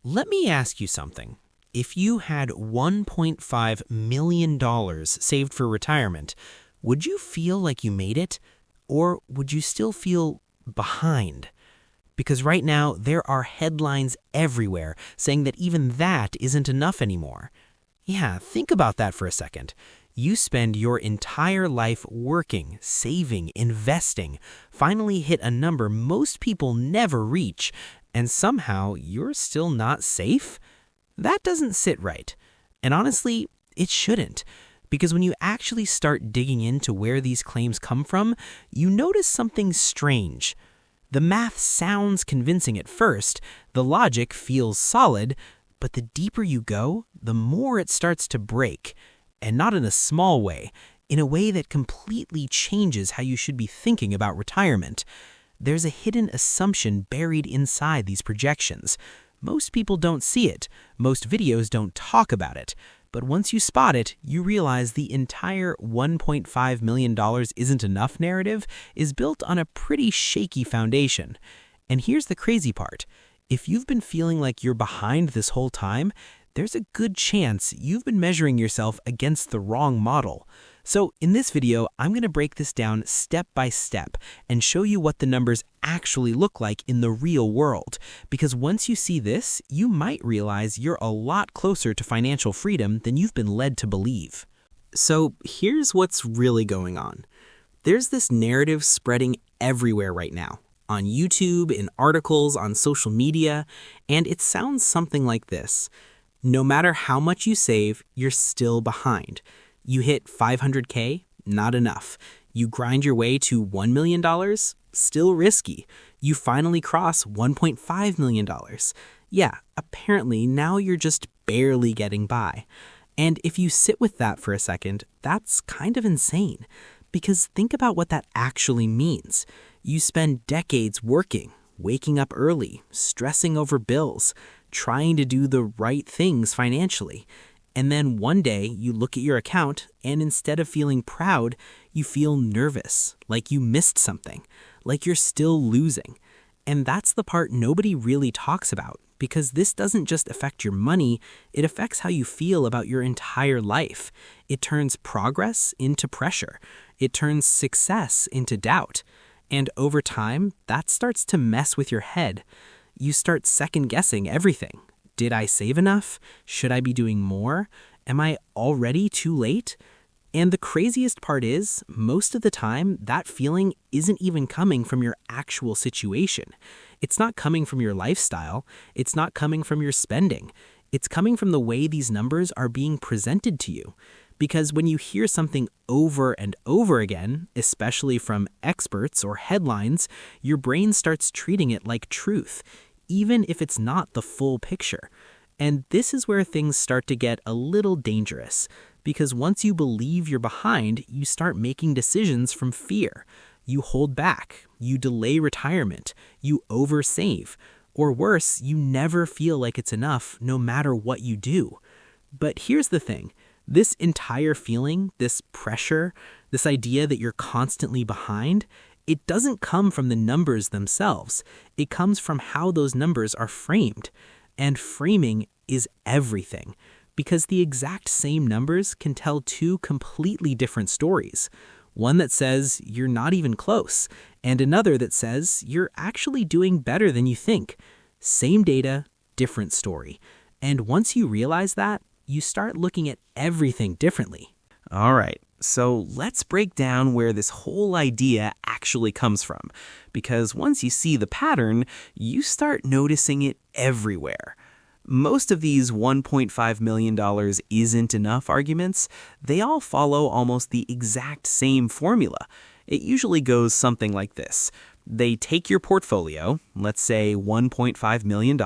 Let me ask you something. If you had $1.5 million saved for retirement, would you feel like you made it? Or would you still feel behind? Because right now, there are headlines everywhere saying that even that isn't enough anymore. Yeah, think about that for a second. You spend your entire life working, saving, investing, finally hit a number most people never reach, and somehow you're still not safe? That doesn't sit right. And honestly, it shouldn't. Because when you actually start digging into where these claims come from, you notice something strange. The math sounds convincing at first, the logic feels solid, but the deeper you go, the more it starts to break. And not in a small way, in a way that completely changes how you should be thinking about retirement. There's a hidden assumption buried inside these projections. Most people don't see it, most videos don't talk about it, but once you spot it, you realize the entire $1.5 million isn't enough narrative is built on a pretty shaky foundation. And here's the crazy part. If you've been feeling like you're behind this whole time, there's a good chance you've been measuring yourself against the wrong model. So in this video, I'm going to break this down step by step and show you what the numbers actually look like in the real world. Because once you see this, you might realize you're a lot closer to financial freedom than you've been led to believe. So here's what's really going on. There's this narrative spreading everywhere right now. On YouTube, in articles, on social media, and it sounds something like this. No matter how much you save, you're still behind. You hit $500K, not enough. You grind your way to $1 million, still risky. You finally cross $1.5 million. Yeah, apparently now you're just barely getting by. And if you sit with that for a second, that's kind of insane. Because think about what that actually means. You spend decades working, waking up early, stressing over bills, trying to do the right things financially. And then one day you look at your account and instead of feeling proud, you feel nervous, like you missed something, like you're still losing. And that's the part nobody really talks about because this doesn't just affect your money, it affects how you feel about your entire life. It turns progress into pressure. It turns success into doubt. And over time, that starts to mess with your head. You start second-guessing everything. Did I save enough? Should I be doing more? Am I already too late? And the craziest part is, most of the time, that feeling isn't even coming from your actual situation. It's not coming from your lifestyle. It's not coming from your spending. It's coming from the way these numbers are being presented to you. Because when you hear something over and over again, especially from experts or headlines, your brain starts treating it like truth, even if it's not the full picture. And this is where things start to get a little dangerous, because once you believe you're behind, you start making decisions from fear. You hold back, you delay retirement, you oversave, or worse, you never feel like it's enough no matter what you do. But here's the thing. This entire feeling, this pressure, this idea that you're constantly behind, it doesn't come from the numbers themselves. It comes from how those numbers are framed. And framing is everything, because the exact same numbers can tell two completely different stories. One that says you're not even close, and another that says you're actually doing better than you think. Same data, different story. And once you realize that, you start looking at everything differently. All right, so let's break down where this whole idea actually comes from. Because once you see the pattern, you start noticing it everywhere. Most of these $1.5 million isn't enough arguments, they all follow almost the exact same formula. It usually goes something like this. They take your portfolio, let's say $1.5 million,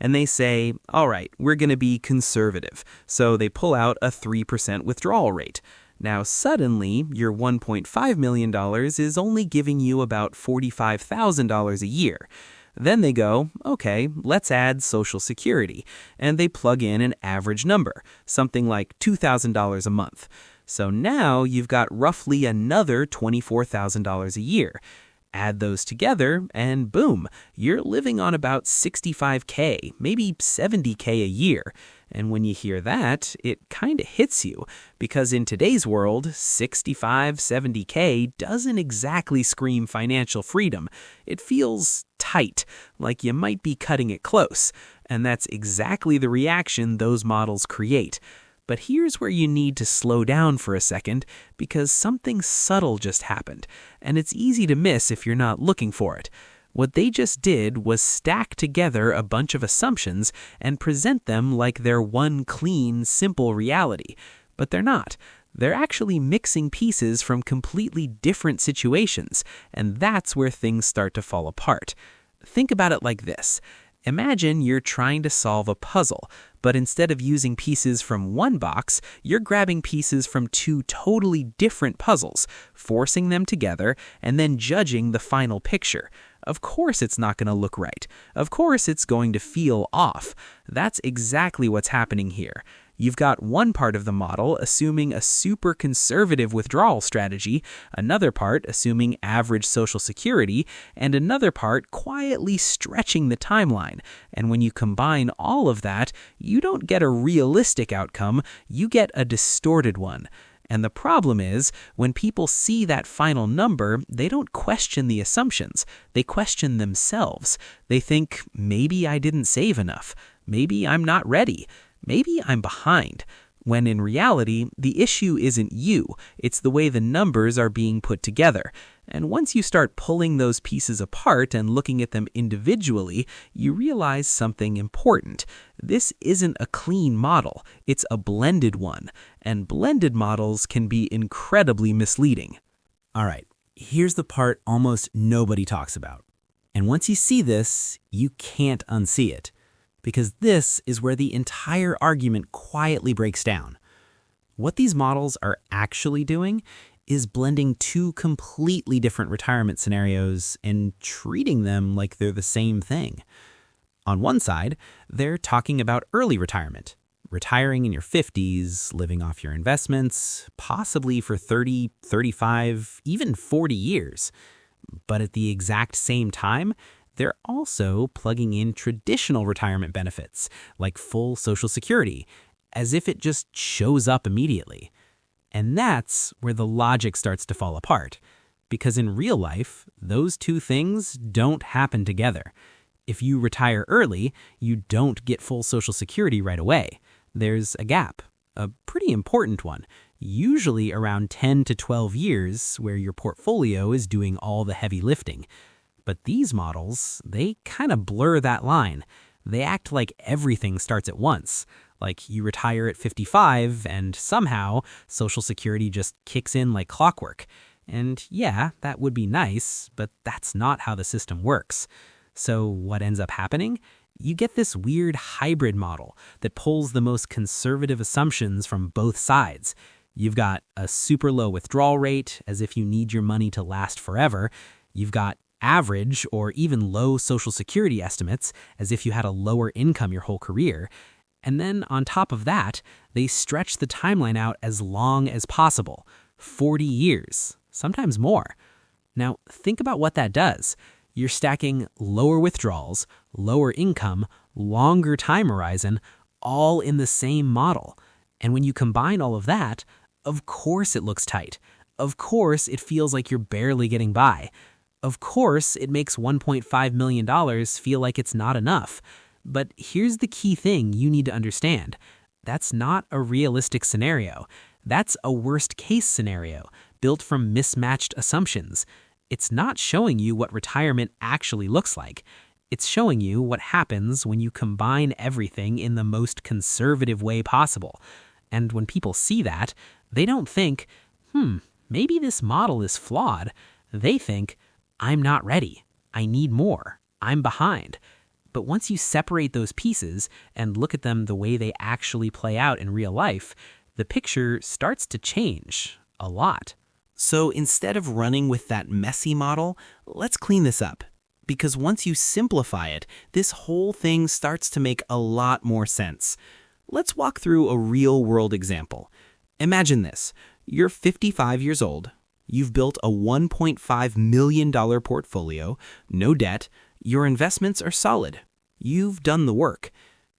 and they say, all right, we're going to be conservative. So they pull out a 3% withdrawal rate. Now suddenly, your $1.5 million is only giving you about $45,000 a year. Then they go, okay, let's add Social Security, and they plug in an average number, something like $2,000 a month. So now you've got roughly another $24,000 a year. Add those together, and boom, you're living on about 65K, maybe 70K a year. And when you hear that, it kind of hits you, because in today's world, 65, 70K doesn't exactly scream financial freedom. It feels tight, like you might be cutting it close. And that's exactly the reaction those models create. But here's where you need to slow down for a second, because something subtle just happened, and it's easy to miss if you're not looking for it. What they just did was stack together a bunch of assumptions and present them like they're one clean, simple reality. But they're not. They're actually mixing pieces from completely different situations, and that's where things start to fall apart. Think about it like this. Imagine you're trying to solve a puzzle, but instead of using pieces from one box, you're grabbing pieces from two totally different puzzles, forcing them together, and then judging the final picture. Of course it's not going to look right. Of course it's going to feel off. That's exactly what's happening here. You've got one part of the model assuming a super conservative withdrawal strategy, another part assuming average Social Security, and another part quietly stretching the timeline. And when you combine all of that, you don't get a realistic outcome, you get a distorted one. And the problem is, when people see that final number, they don't question the assumptions. They question themselves. They think, maybe I didn't save enough. Maybe I'm not ready. Maybe I'm behind. When in reality, the issue isn't you. It's the way the numbers are being put together. And once you start pulling those pieces apart and looking at them individually, you realize something important. This isn't a clean model. It's a blended one. And blended models can be incredibly misleading. All right, here's the part almost nobody talks about. And once you see this, you can't unsee it. Because this is where the entire argument quietly breaks down. What these models are actually doing is blending two completely different retirement scenarios and treating them like they're the same thing. On one side, they're talking about early retirement, retiring in your 50s, living off your investments, possibly for 30, 35, even 40 years. But at the exact same time, they're also plugging in traditional retirement benefits, like full Social Security, as if it just shows up immediately. And that's where the logic starts to fall apart. Because in real life, those two things don't happen together. If you retire early, you don't get full Social Security right away. There's a gap, a pretty important one, usually around 10 to 12 years, where your portfolio is doing all the heavy lifting. But these models, they kind of blur that line. They act like everything starts at once. Like you retire at 55 and somehow Social Security just kicks in like clockwork. And yeah, that would be nice, but that's not how the system works. So what ends up happening? You get this weird hybrid model that pulls the most conservative assumptions from both sides. You've got a super low withdrawal rate, as if you need your money to last forever. You've got average or even low Social Security estimates, as if you had a lower income your whole career. And then on top of that, they stretch the timeline out as long as possible, 40 years, sometimes more. Now, think about what that does. You're stacking lower withdrawals, lower income, longer time horizon, all in the same model. And when you combine all of that, of course it looks tight. Of course it feels like you're barely getting by. Of course, it makes $1.5 million feel like it's not enough. But here's the key thing you need to understand. That's not a realistic scenario. That's a worst-case scenario built from mismatched assumptions. It's not showing you what retirement actually looks like. It's showing you what happens when you combine everything in the most conservative way possible. And when people see that, they don't think, maybe this model is flawed. They think, I'm not ready. I need more. I'm behind. But once you separate those pieces and look at them the way they actually play out in real life, the picture starts to change a lot. So instead of running with that messy model, let's clean this up. Because once you simplify it, this whole thing starts to make a lot more sense. Let's walk through a real-world example. Imagine this. You're 55 years old. You've built a $1.5 million portfolio, no debt, your investments are solid. You've done the work.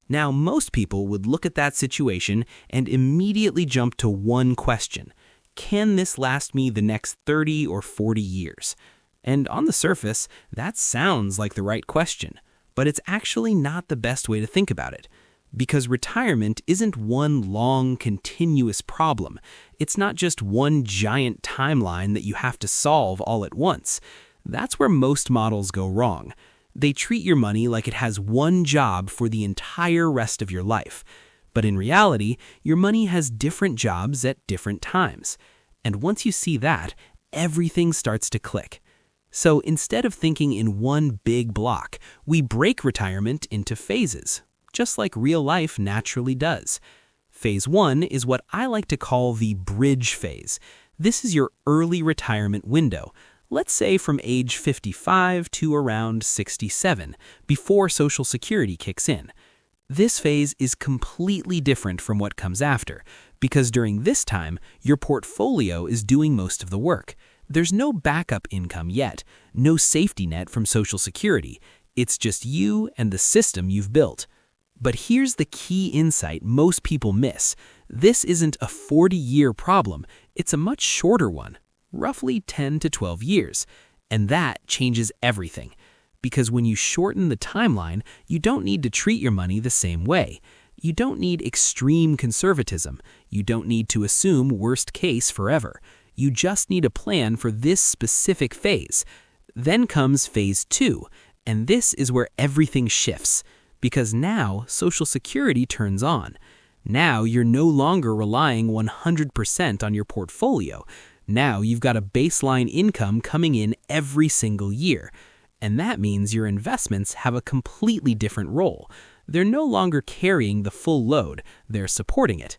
Now, most people would look at that situation and immediately jump to one question. Can this last me the next 30 or 40 years? And on the surface, that sounds like the right question, but it's actually not the best way to think about it. Because retirement isn't one long, continuous problem. It's not just one giant timeline that you have to solve all at once. That's where most models go wrong. They treat your money like it has one job for the entire rest of your life. But in reality, your money has different jobs at different times. And once you see that, everything starts to click. So instead of thinking in one big block, we break retirement into phases, just like real life naturally does. Phase 1 is what I like to call the bridge phase. This is your early retirement window. Let's say from age 55 to around 67, before Social Security kicks in. This phase is completely different from what comes after, because during this time, your portfolio is doing most of the work. There's no backup income yet, no safety net from Social Security. It's just you and the system you've built. But here's the key insight most people miss. This isn't a 40-year problem, it's a much shorter one. Roughly 10 to 12 years. And that changes everything. Because when you shorten the timeline, you don't need to treat your money the same way. You don't need extreme conservatism. You don't need to assume worst case forever. You just need a plan for this specific phase. Then comes phase 2, and this is where everything shifts. Because now Social Security turns on. Now you're no longer relying 100% on your portfolio. Now you've got a baseline income coming in every single year. And that means your investments have a completely different role. They're no longer carrying the full load, they're supporting it.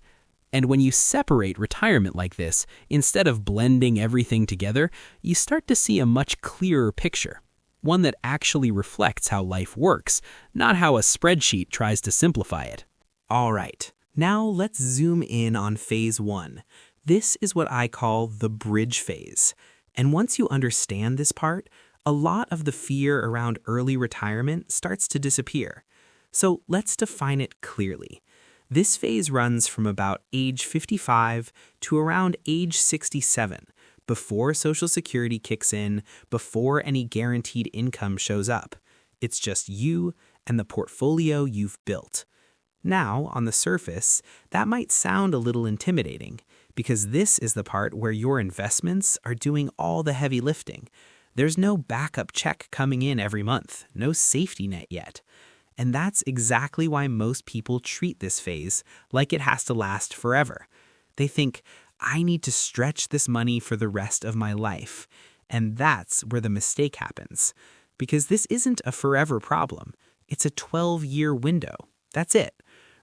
And when you separate retirement like this, instead of blending everything together, you start to see a much clearer picture. One that actually reflects how life works, not how a spreadsheet tries to simplify it. All right, now let's zoom in on phase 1. This is what I call the bridge phase. And once you understand this part, a lot of the fear around early retirement starts to disappear. So let's define it clearly. This phase runs from about age 55 to around age 67, before Social Security kicks in, before any guaranteed income shows up. It's just you and the portfolio you've built. Now, on the surface, that might sound a little intimidating, because this is the part where your investments are doing all the heavy lifting. There's no backup check coming in every month, no safety net yet. And that's exactly why most people treat this phase like it has to last forever. They think, I need to stretch this money for the rest of my life. And that's where the mistake happens. Because this isn't a forever problem. It's a 12-year window. That's it.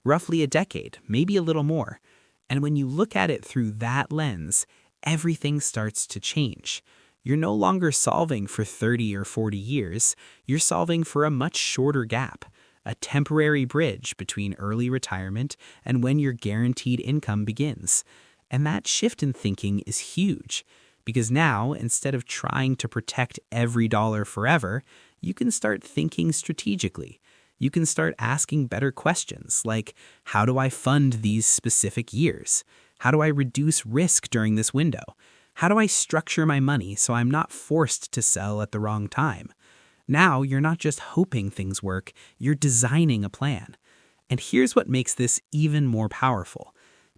Roughly a decade, maybe a little more. And when you look at it through that lens, everything starts to change. You're no longer solving for 30 or 40 years. You're solving for a much shorter gap, a temporary bridge between early retirement and when your guaranteed income begins. And that shift in thinking is huge, because now, instead of trying to protect every dollar forever, you can start thinking strategically. You can start asking better questions like, how do I fund these specific years? How do I reduce risk during this window? How do I structure my money so I'm not forced to sell at the wrong time? Now you're not just hoping things work, you're designing a plan. And here's what makes this even more powerful.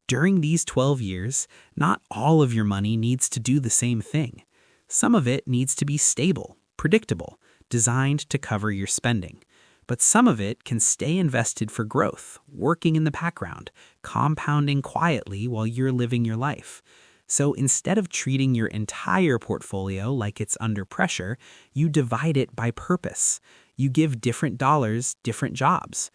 During these 12 years, not all of your money needs to do the same thing. Some of it needs to be stable, predictable, designed to cover your spending. But some of it can stay invested for growth, working in the background, compounding quietly while you're living your life. So instead of treating your entire portfolio like it's under pressure, you divide it by purpose. You give different dollars different jobs.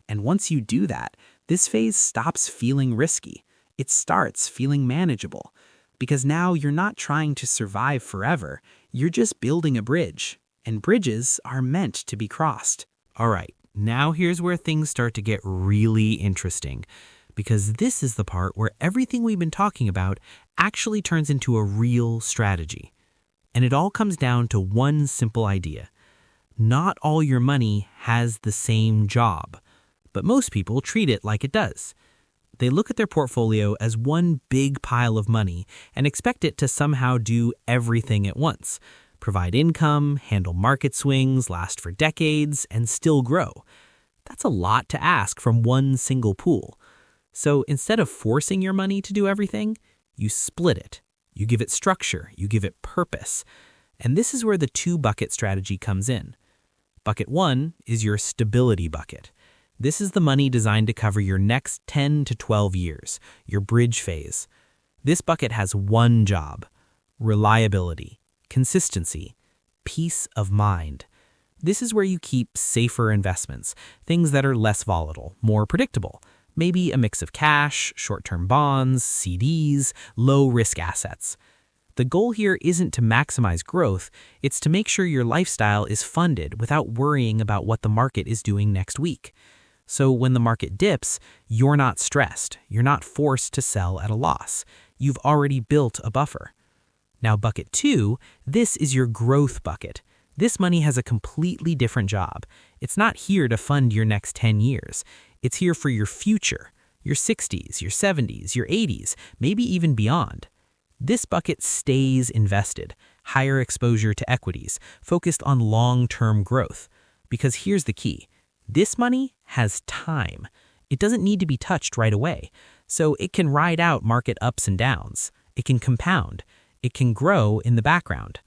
And once you do that, this phase stops feeling risky. It starts feeling manageable. Because now you're not trying to survive forever, you're just building a bridge. And bridges are meant to be crossed. All right, now here's where things start to get really interesting. because this is the part where everything we've been talking about actually turns into a real strategy. And it all comes down to one simple idea. Not all your money has the same job, but most people treat it like it does. They look at their portfolio as one big pile of money and expect it to somehow do everything at once, provide income, handle market swings, last for decades, and still grow. That's a lot to ask from one single pool. So instead of forcing your money to do everything, you split it. You give it structure, you give it purpose. And this is where the two-bucket strategy comes in. Bucket 1 is your stability bucket. This is the money designed to cover your next 10 to 12 years, your bridge phase. This bucket has one job: reliability, consistency, peace of mind. This is where you keep safer investments, things that are less volatile, more predictable. Maybe a mix of cash, short-term bonds, CDs, low-risk assets. The goal here isn't to maximize growth, it's to make sure your lifestyle is funded without worrying about what the market is doing next week. So when the market dips, you're not stressed. You're not forced to sell at a loss. You've already built a buffer. Now, bucket 2, this is your growth bucket. This money has a completely different job. It's not here to fund your next 10 years. It's here for your future, your 60s, your 70s, your 80s, maybe even beyond. This bucket stays invested, higher exposure to equities, focused on long-term growth. Because here's the key. This money has time. It doesn't need to be touched right away, so it can ride out market ups and downs. It can compound. It can grow in the background.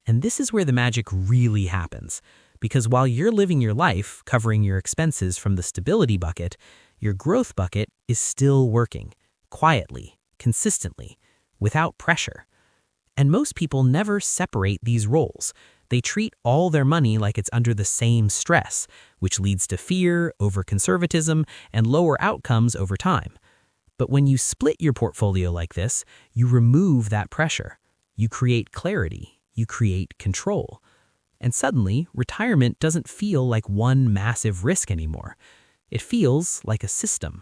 And this is where the magic really happens, because while you're living your life covering your expenses from the stability bucket, your growth bucket is still working, quietly, consistently, without pressure. And most people never separate these roles. They treat all their money like it's under the same stress, which leads to fear, over-conservatism, and lower outcomes over time. But when you split your portfolio like this, you remove that pressure. You create clarity. You create control. And suddenly, retirement doesn't feel like one massive risk anymore. It feels like a system.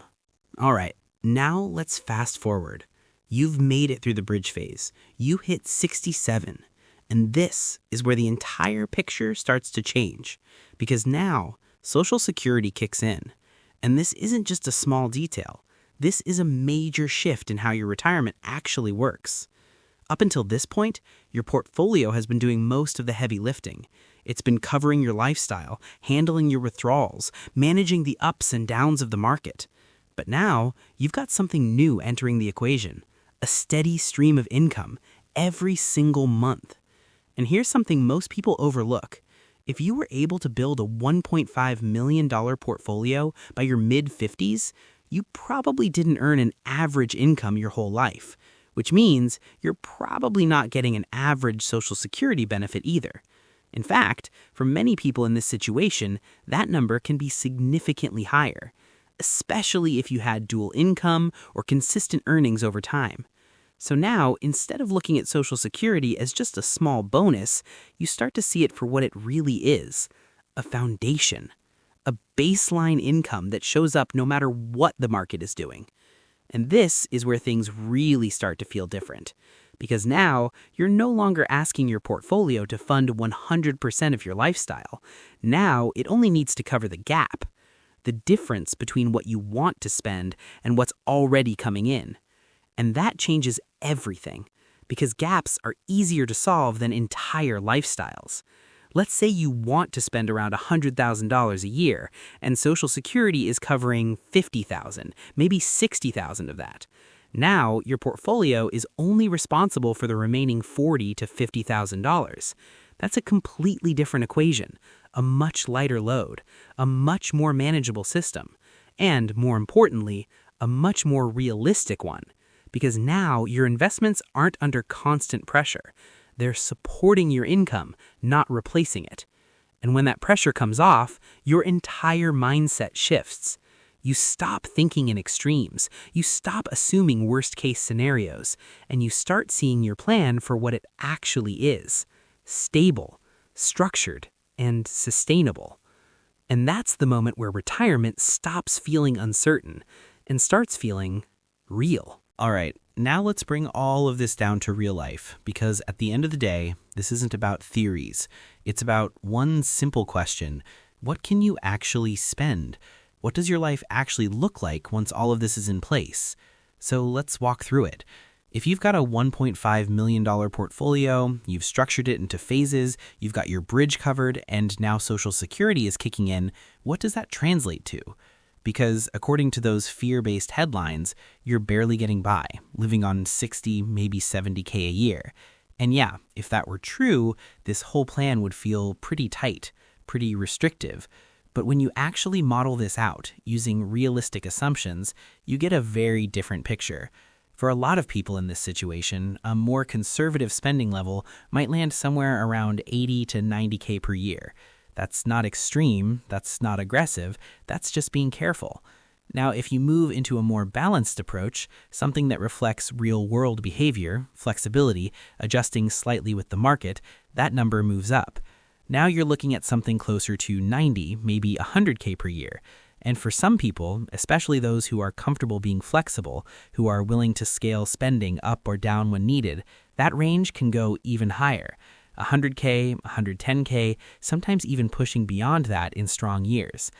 All right, now let's fast forward. You've made it through the bridge phase. You hit 67. And this is where the entire picture starts to change. Because now, Social Security kicks in. And this isn't just a small detail. This is a major shift in how your retirement actually works. Up until this point, your portfolio has been doing most of the heavy lifting. It's been covering your lifestyle, handling your withdrawals, managing the ups and downs of the market. But now, you've got something new entering the equation. A steady stream of income every single month. And here's something most people overlook. If you were able to build a $1.5 million portfolio by your mid-50s, you probably didn't earn an average income your whole life, which means you're probably not getting an average Social Security benefit either. In fact, for many people in this situation, that number can be significantly higher, especially if you had dual income or consistent earnings over time. So now, instead of looking at Social Security as just a small bonus, you start to see it for what it really is: a foundation, a baseline income that shows up no matter what the market is doing. And this is where things really start to feel different, because now you're no longer asking your portfolio to fund 100% of your lifestyle. Now it only needs to cover the gap, the difference between what you want to spend and what's already coming in. And that changes everything, because gaps are easier to solve than entire lifestyles. Let's say you want to spend around $100,000 a year, and Social Security is covering $50,000, maybe $60,000 of that. Now, your portfolio is only responsible for the remaining $40,000 to $50,000. That's a completely different equation, a much lighter load, a much more manageable system, and, more importantly, a much more realistic one. Because now your investments aren't under constant pressure. They're supporting your income, not replacing it. And when that pressure comes off, your entire mindset shifts. You stop thinking in extremes. You stop assuming worst-case scenarios. And you start seeing your plan for what it actually is: stable, structured, and sustainable. And that's the moment where retirement stops feeling uncertain. and starts feeling real. All right, now let's bring all of this down to real life, because at the end of the day, this isn't about theories. It's about one simple question. What can you actually spend? What does your life actually look like once all of this is in place? So let's walk through it. If you've got a $1.5 million portfolio, you've structured it into phases, you've got your bridge covered, and now Social Security is kicking in, what does that translate to? Because according to those fear-based headlines, you're barely getting by, living on 60, maybe 70K a year. And yeah, if that were true, this whole plan would feel pretty tight, pretty restrictive. But when you actually model this out using realistic assumptions, you get a very different picture. For a lot of people in this situation, a more conservative spending level might land somewhere around 80 to 90K per year. That's not extreme, that's not aggressive, that's just being careful. Now, if you move into a more balanced approach, something that reflects real-world behavior, flexibility, adjusting slightly with the market, that number moves up. Now you're looking at something closer to 90, maybe 100K per year. And for some people, especially those who are comfortable being flexible, who are willing to scale spending up or down when needed, that range can go even higher. 100K, 110K, sometimes even pushing beyond that in strong years.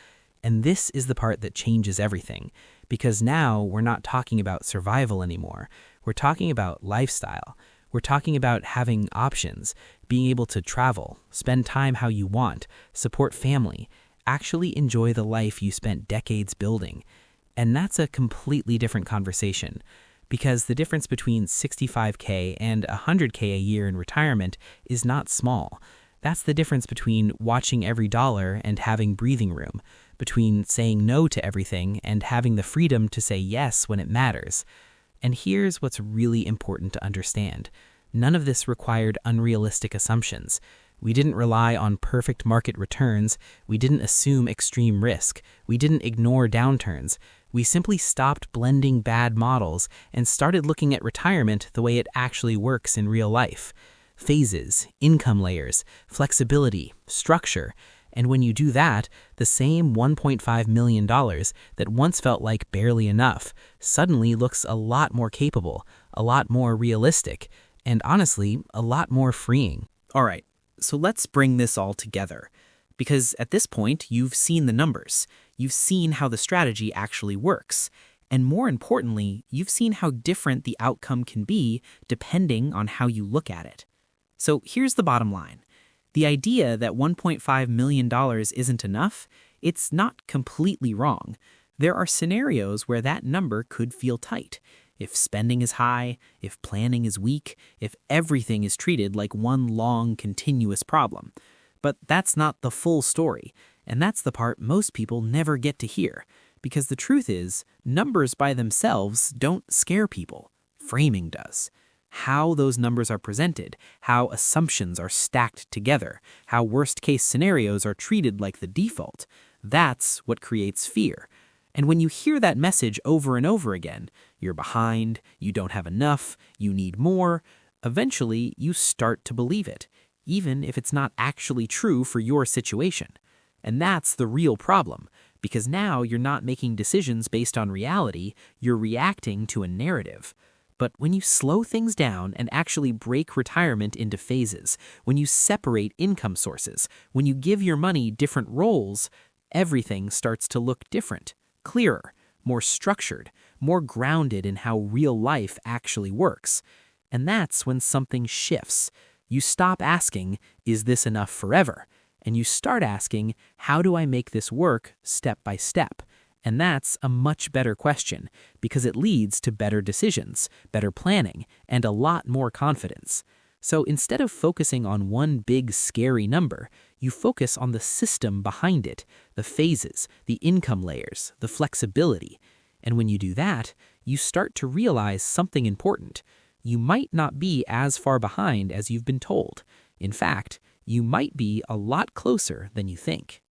And this is the part that changes everything, because now we're not talking about survival anymore. We're talking about lifestyle. We're talking about having options, being able to travel, spend time how you want, support family, actually enjoy the life you spent decades building. And that's a completely different conversation, because the difference between 65K and 100K a year in retirement is not small. That's the difference between watching every dollar and having breathing room, between saying no to everything and having the freedom to say yes when it matters. And here's what's really important to understand. None of this required unrealistic assumptions. We didn't rely on perfect market returns. We didn't assume extreme risk. We didn't ignore downturns. We simply stopped blending bad models and started looking at retirement the way it actually works in real life. Phases, income layers, flexibility, structure. And when you do that, the same $1.5 million that once felt like barely enough suddenly looks a lot more capable, a lot more realistic, and honestly, a lot more freeing. All right. So let's bring this all together, because at this point, you've seen the numbers. You've seen how the strategy actually works. And more importantly, you've seen how different the outcome can be depending on how you look at it. So here's the bottom line. The idea that $1.5 million isn't enough, it's not completely wrong. There are scenarios where that number could feel tight. If spending is high, if planning is weak, if everything is treated like one long, continuous problem. But that's not the full story, and that's the part most people never get to hear, because the truth is, numbers by themselves don't scare people. Framing does. How those numbers are presented, how assumptions are stacked together, how worst-case scenarios are treated like the default, that's what creates fear. And when you hear that message over and over again, you're behind, you don't have enough, you need more, eventually you start to believe it, even if it's not actually true for your situation. And that's the real problem, because now you're not making decisions based on reality, you're reacting to a narrative. But when you slow things down and actually break retirement into phases, when you separate income sources, when you give your money different roles, everything starts to look different. Clearer, more structured, more grounded in how real life actually works. And that's when something shifts. You stop asking, is this enough forever? And you start asking, how do I make this work step by step? And that's a much better question, because it leads to better decisions, better planning, and a lot more confidence. So instead of focusing on one big scary number, you focus on the system behind it, the phases, the income layers, the flexibility. And when you do that, you start to realize something important. You might not be as far behind as you've been told. In fact, you might be a lot closer than you think.